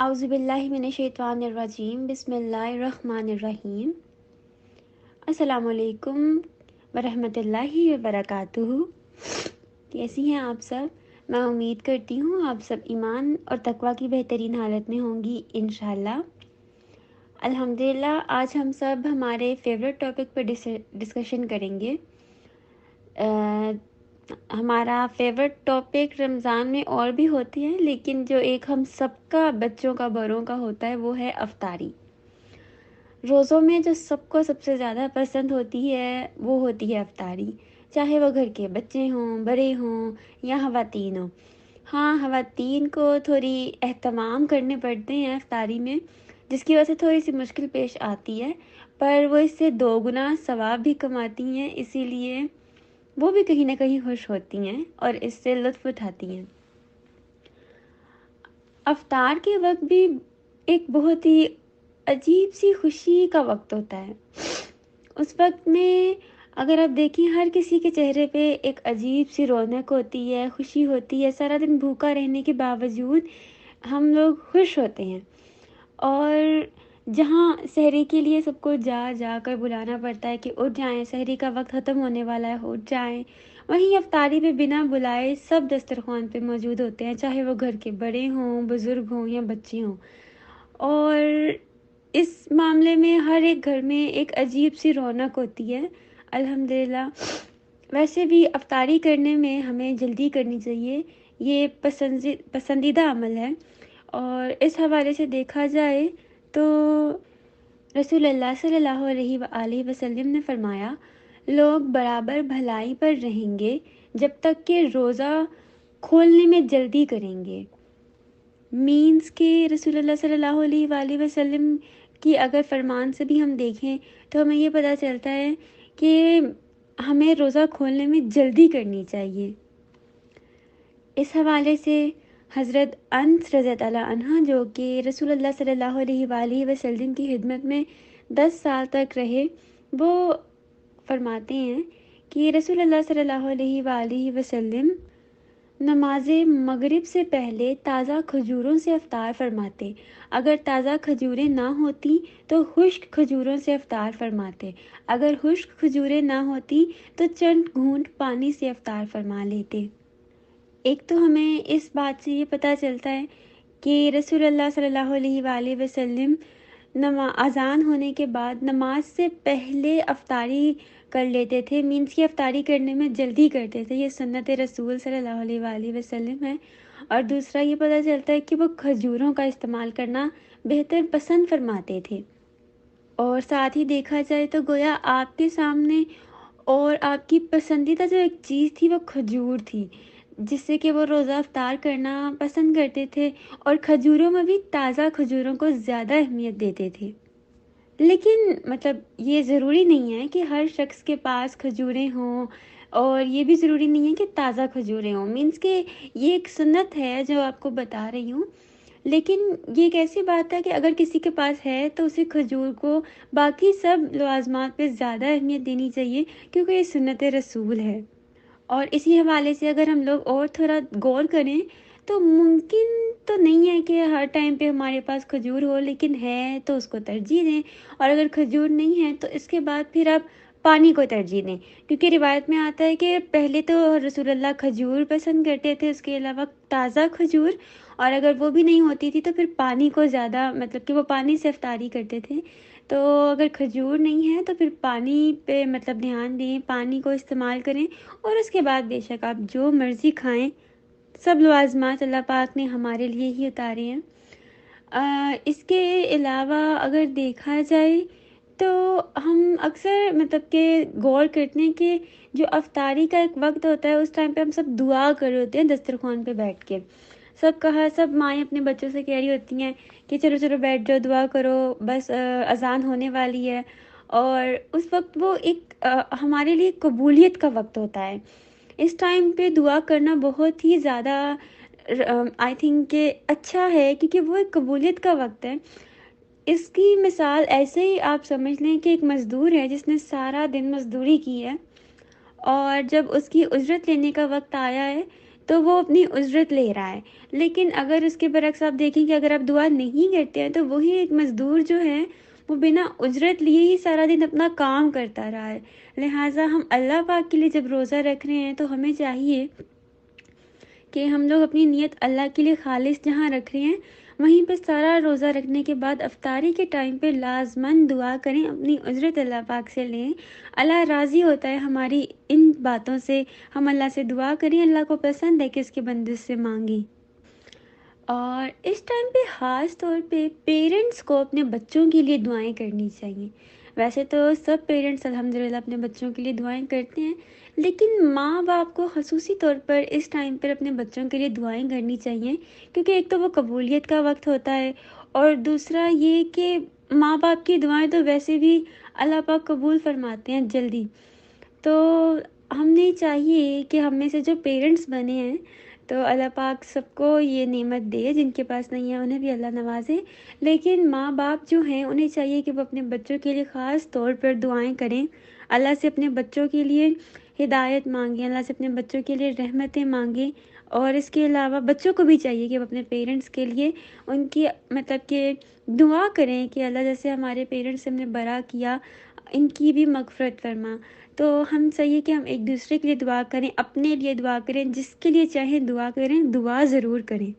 اعوذ باللہ من الشیطان الرجیم بسم اللہ الرحمن الرحیم۔ السلام علیکم ورحمۃ اللہ وبرکاتہ۔ کیسی ہیں آپ سب؟ میں امید کرتی ہوں آپ سب ایمان اور تقوی کی بہترین حالت میں ہوں گی انشاءاللہ۔ الحمدللہ آج ہم سب ہمارے فیوریٹ ٹاپک پر ڈسکشن کریں گے۔ ہمارا فیوریٹ ٹاپک رمضان میں اور بھی ہوتی ہے، لیکن جو ایک ہم سب کا بچوں کا بڑوں کا ہوتا ہے وہ ہے افطاری۔ روزوں میں جو سب کو سب سے زیادہ پسند ہوتی ہے وہ ہوتی ہے افطاری، چاہے وہ گھر کے بچے ہوں، بڑے ہوں یا خواتین ہوں۔ ہاں، خواتین کو تھوڑی اہتمام کرنے پڑتے ہیں افطاری میں، جس کی وجہ سے تھوڑی سی مشکل پیش آتی ہے، پر وہ اس سے 2 گنا ثواب بھی کماتی ہیں، اسی لیے وہ بھی کہیں نہ کہیں خوش ہوتی ہیں اور اس سے لطف اٹھاتی ہیں۔ افطار کے وقت بھی ایک بہت ہی عجیب سی خوشی کا وقت ہوتا ہے۔ اس وقت میں اگر آپ دیکھیں ہر کسی کے چہرے پہ ایک عجیب سی رونق ہوتی ہے، خوشی ہوتی ہے۔ سارا دن بھوکا رہنے کے باوجود ہم لوگ خوش ہوتے ہیں، اور جہاں سحری کے لیے سب کو جا جا کر بلانا پڑتا ہے کہ اٹھ جائیں، سحری کا وقت ختم ہونے والا ہے، اٹھ جائیں، وہیں افطاری پہ بنا بلائے سب دسترخوان پہ موجود ہوتے ہیں، چاہے وہ گھر کے بڑے ہوں، بزرگ ہوں یا بچے ہوں۔ اور اس معاملے میں ہر ایک گھر میں ایک عجیب سی رونق ہوتی ہے الحمدللہ۔ ویسے بھی افطاری کرنے میں ہمیں جلدی کرنی چاہیے، یہ پسندیدہ عمل ہے، اور اس حوالے سے دیکھا جائے تو رسول اللہ صلی اللہ علیہ وآلہ وسلم نے فرمایا، لوگ برابر بھلائی پر رہیں گے جب تک کہ روزہ کھولنے میں جلدی کریں گے۔ مینس کہ رسول اللہ صلی اللہ علیہ وآلہ وسلم کی اگر فرمان سے بھی ہم دیکھیں تو ہمیں یہ پتہ چلتا ہے کہ ہمیں روزہ کھولنے میں جلدی کرنی چاہیے۔ اس حوالے سے حضرت انس رضی اللہ عنہ، جو کہ رسول اللہ صلی اللہ علیہ وآلہ وسلم کی خدمت میں 10 سال تک رہے، وہ فرماتے ہیں کہ رسول اللہ صلی اللہ علیہ وآلہ وسلم نماز مغرب سے پہلے تازہ کھجوروں سے افطار فرماتے، اگر تازہ کھجوریں نہ ہوتی تو خشک کھجوروں سے افطار فرماتے، اگر خشک کھجوریں نہ ہوتی تو چند گھونٹ پانی سے افطار فرما لیتے۔ ایک تو ہمیں اس بات سے یہ پتہ چلتا ہے کہ رسول اللہ صلی اللہ علیہ وآلہ وسلم اذان ہونے کے بعد نماز سے پہلے افطاری کر لیتے تھے، مینس کی افطاری کرنے میں جلدی کرتے تھے، یہ سنت رسول صلی اللہ علیہ وآلہ وسلم ہے۔ اور دوسرا یہ پتہ چلتا ہے کہ وہ کھجوروں کا استعمال کرنا بہتر پسند فرماتے تھے۔ اور ساتھ ہی دیکھا جائے تو گویا آپ کے سامنے اور آپ کی پسندیدہ جو ایک چیز تھی وہ کھجور تھی، جس سے کہ وہ روزہ افطار کرنا پسند کرتے تھے، اور کھجوروں میں بھی تازہ کھجوروں کو زیادہ اہمیت دیتے تھے۔ لیکن مطلب یہ ضروری نہیں ہے کہ ہر شخص کے پاس کھجوریں ہوں، اور یہ بھی ضروری نہیں ہے کہ تازہ کھجوریں ہوں، مینس کہ یہ ایک سنت ہے جو آپ کو بتا رہی ہوں۔ لیکن یہ ایک ایسی بات ہے کہ اگر کسی کے پاس ہے تو اسے کھجور کو باقی سب لوازمات پہ زیادہ اہمیت دینی چاہیے، کیونکہ یہ سنت رسول ہے۔ اور اسی حوالے سے اگر ہم لوگ اور تھوڑا غور کریں تو ممکن تو نہیں ہے کہ ہر ٹائم پہ ہمارے پاس کھجور ہو، لیکن ہے تو اس کو ترجیح دیں، اور اگر کھجور نہیں ہے تو اس کے بعد پھر آپ پانی کو ترجیح دیں، کیونکہ روایت میں آتا ہے کہ پہلے تو رسول اللہ کھجور پسند کرتے تھے، اس کے علاوہ تازہ کھجور، اور اگر وہ بھی نہیں ہوتی تھی تو پھر پانی کو زیادہ، مطلب کہ وہ پانی سے افطاری کرتے تھے۔ تو اگر کھجور نہیں ہے تو پھر پانی پہ مطلب دھیان دیں، پانی کو استعمال کریں، اور اس کے بعد بے شک آپ جو مرضی کھائیں، سب لوازمات اللہ پاک نے ہمارے لیے ہی اتارے ہیں۔ اس کے علاوہ اگر دیکھا جائے تو ہم اکثر مطلب کہ غور کرتے ہیں کہ جو افطاری کا ایک وقت ہوتا ہے اس ٹائم پہ ہم سب دعا کر رہے ہوتے ہیں دسترخوان پہ بیٹھ کے، سب مائیں اپنے بچوں سے کہہ رہی ہوتی ہیں کہ چلو چلو بیٹھ جاؤ، دعا کرو، بس اذان ہونے والی ہے۔ اور اس وقت وہ ایک ہمارے لیے قبولیت کا وقت ہوتا ہے، اس ٹائم پہ دعا کرنا بہت ہی زیادہ آئی تھنک کہ اچھا ہے، کیونکہ وہ ایک قبولیت کا وقت ہے۔ اس کی مثال ایسے ہی آپ سمجھ لیں کہ ایک مزدور ہے جس نے سارا دن مزدوری کی ہے، اور جب اس کی اجرت لینے کا وقت آیا ہے تو وہ اپنی اجرت لے رہا ہے. لیکن اگر اس کے برعکس آپ دیکھیں کہ اگر آپ دعا نہیں کرتے ہیں تو وہی ایک مزدور جو ہے وہ بنا اجرت لیے ہی سارا دن اپنا کام کرتا رہا ہے. لہٰذا ہم اللہ پاک کے لیے جب روزہ رکھ رہے ہیں تو ہمیں چاہیے کہ ہم لوگ اپنی نیت اللہ کے لیے خالص جہاں رکھ رہے ہیں وہیں پہ سارا روزہ رکھنے کے بعد افطاری کے ٹائم پہ لازماً دعا کریں، اپنی اجرت اللہ پاک سے لیں. اللہ راضی ہوتا ہے ہماری ان باتوں سے. ہم اللہ سے دعا کریں، اللہ کو پسند ہے کہ اس کے بندے سے مانگیں. اور اس ٹائم پہ خاص طور پہ پیرنٹس کو اپنے بچوں کے لیے دعائیں کرنی چاہیے. ویسے تو سب پیرنٹس الحمدللہ اپنے بچوں کے لیے دعائیں کرتے ہیں، لیکن ماں باپ کو خصوصی طور پر اس ٹائم پر اپنے بچوں کے لیے دعائیں کرنی چاہیے، کیونکہ ایک تو وہ قبولیت کا وقت ہوتا ہے، اور دوسرا یہ کہ ماں باپ کی دعائیں تو ویسے بھی اللہ پاک قبول فرماتے ہیں جلدی. تو ہمیں چاہیے کہ ہم میں سے جو پیرنٹس بنے ہیں تو اللہ پاک سب کو یہ نعمت دے، جن کے پاس نہیں ہے انہیں بھی اللہ نوازے. لیکن ماں باپ جو ہیں انہیں چاہیے کہ وہ اپنے بچوں کے لیے خاص طور پر دعائیں کریں، اللہ سے اپنے بچوں کے لیے ہدایت مانگیں، اللہ سے اپنے بچوں کے لیے رحمتیں مانگیں. اور اس کے علاوہ بچوں کو بھی چاہیے کہ وہ اپنے پیرنٹس کے لیے ان کی مطلب کہ دعا کریں کہ اللہ جیسے ہمارے پیرنٹس ہم نے بڑا کیا ان کی بھی مغفرت فرما. تو ہم چاہیے کہ ہم ایک دوسرے کے لیے دعا کریں، اپنے لیے دعا کریں، جس کے لیے چاہیں دعا کریں، دعا ضرور کریں.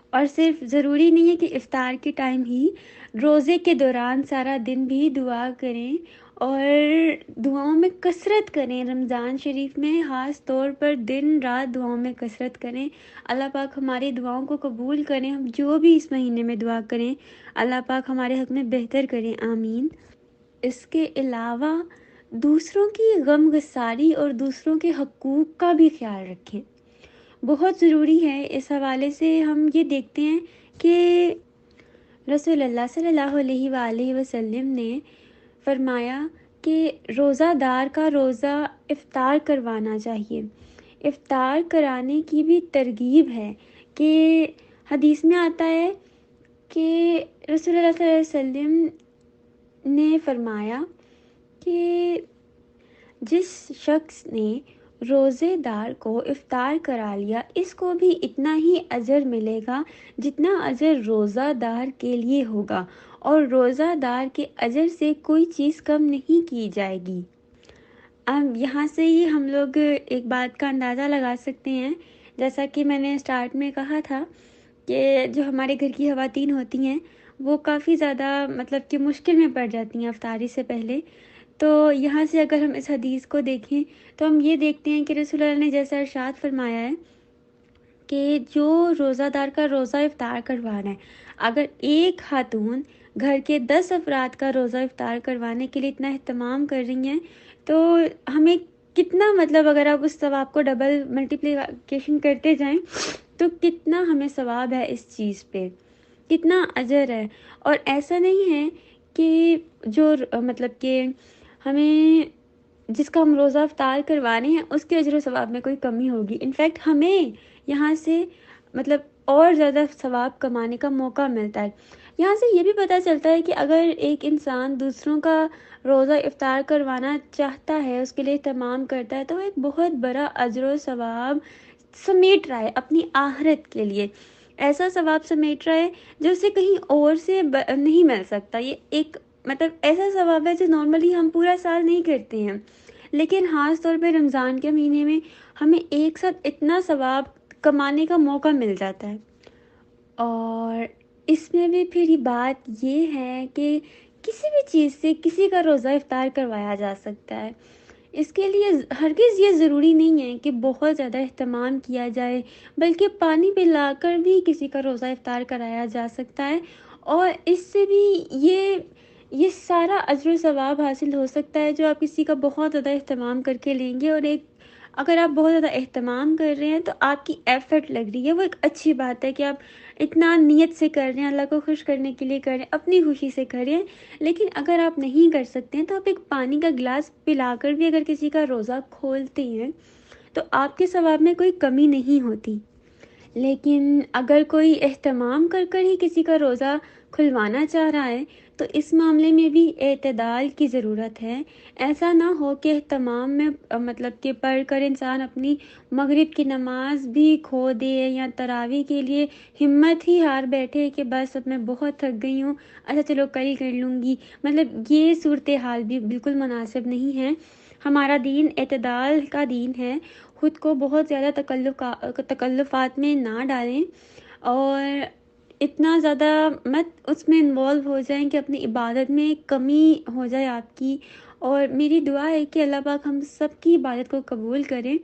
اور صرف ضروری نہیں ہے کہ افطار کے ٹائم ہی، روزے کے دوران سارا دن بھی دعا کریں اور دعاؤں میں کثرت کریں. رمضان شریف میں خاص طور پر دن رات دعاؤں میں کثرت کریں. اللہ پاک ہماری دعاؤں کو قبول کریں. ہم جو بھی اس مہینے میں دعا کریں اللہ پاک ہمارے حق میں بہتر کریں، آمین. اس کے علاوہ دوسروں کی غم گساری اور دوسروں کے حقوق کا بھی خیال رکھیں، بہت ضروری ہے. اس حوالے سے ہم یہ دیکھتے ہیں کہ رسول اللہ صلی اللہ علیہ وآلہ وسلم نے فرمایا کہ روزہ دار کا روزہ افطار کروانا چاہیے. افطار کرانے کی بھی ترغیب ہے کہ حدیث میں آتا ہے کہ رسول اللہ صلی اللہ علیہ وسلم نے فرمایا کہ جس شخص نے روزے دار کو افطار کرا لیا اس کو بھی اتنا ہی اجر ملے گا جتنا اجر روزہ دار کے لیے ہوگا، اور روزہ دار کے اجر سے کوئی چیز کم نہیں کی جائے گی. اب یہاں سے ہی ہم لوگ ایک بات کا اندازہ لگا سکتے ہیں، جیسا کہ میں نے اسٹارٹ میں کہا تھا کہ جو ہمارے گھر کی خواتین ہوتی ہیں وہ کافی زیادہ مطلب کہ مشکل میں پڑ جاتی ہیں افطاری سے پہلے. تو یہاں سے اگر ہم اس حدیث کو دیکھیں تو ہم یہ دیکھتے ہیں کہ رسول اللہ نے جیسا ارشاد فرمایا ہے کہ جو روزہ دار کا روزہ افطار کروانا ہے، اگر ایک خاتون گھر کے 10 افراد کا روزہ افطار کروانے کے لیے اتنا اہتمام کر رہی ہیں تو ہمیں کتنا مطلب اگر آپ اس ثواب کو ڈبل ملٹیپلیکیشن کرتے جائیں تو کتنا ہمیں ثواب ہے، اس چیز پہ کتنا اجر ہے. اور ایسا نہیں ہے کہ جو مطلب کہ ہمیں جس کا ہم روزہ افطار کروانے ہیں اس کے اجر و ثواب میں کوئی کمی ہوگی. انفیکٹ ہمیں یہاں سے مطلب اور زیادہ ثواب کمانے کا موقع ملتا ہے. یہاں سے یہ بھی پتہ چلتا ہے کہ اگر ایک انسان دوسروں کا روزہ افطار کروانا چاہتا ہے، اس کے لیے اہتمام کرتا ہے، تو وہ ایک بہت بڑا اجر و ثواب سمیٹ رہا ہے اپنی آخرت کے لیے. ایسا ثواب سمیٹ رہا ہے جو اسے کہیں اور سے نہیں مل سکتا. یہ ایک مطلب ایسا ثواب ہے جو نارملی ہم پورا سال نہیں کرتے ہیں، لیکن خاص طور پہ رمضان کے مہینے میں ہمیں ایک ساتھ اتنا ثواب کمانے کا موقع مل جاتا ہے. اور اس میں بھی پھر یہ بات یہ ہے کہ کسی بھی چیز سے کسی کا روزہ افطار کروایا جا سکتا ہے. اس کے لیے ہرگز یہ ضروری نہیں ہے کہ بہت زیادہ اہتمام کیا جائے، بلکہ پانی پلا کر بھی کسی کا روزہ افطار کرایا جا سکتا ہے، اور اس سے بھی یہ سارا اجر و ثواب حاصل ہو سکتا ہے جو آپ کسی کا بہت زیادہ اہتمام کر کے لیں گے. اور اگر آپ بہت زیادہ اہتمام کر رہے ہیں تو آپ کی ایفرٹ لگ رہی ہے، وہ ایک اچھی بات ہے کہ آپ اتنا نیت سے کر رہے ہیں، اللہ کو خوش کرنے کے لیے کر رہے ہیں، اپنی خوشی سے کر رہے ہیں. لیکن اگر آپ نہیں کر سکتے ہیں تو آپ ایک پانی کا گلاس پلا کر بھی اگر کسی کا روزہ کھولتے ہیں تو آپ کے ثواب میں کوئی کمی نہیں ہوتی. لیکن اگر کوئی اہتمام کر کر ہی کسی کا روزہ کھلوانا چاہ رہا ہے تو اس معاملے میں بھی اعتدال کی ضرورت ہے۔ ایسا نہ ہو کہ اہتمام میں مطلب کہ پڑھ کر انسان اپنی مغرب کی نماز بھی کھو دے یا تراویح کے لیے ہمت ہی ہار بیٹھے کہ بس اب میں بہت تھک گئی ہوں، اچھا چلو کل کر لوں گی۔ مطلب یہ صورتحال بھی بالکل مناسب نہیں ہے۔ ہمارا دین اعتدال کا دین ہے۔ خود کو بہت زیادہ تکلفات میں نہ ڈالیں اور اتنا زیادہ مت اس میں انوالو ہو جائیں کہ اپنی عبادت میں کمی ہو جائے آپ کی۔ اور میری دعا ہے کہ اللہ پاک ہم سب کی عبادت کو قبول کریں۔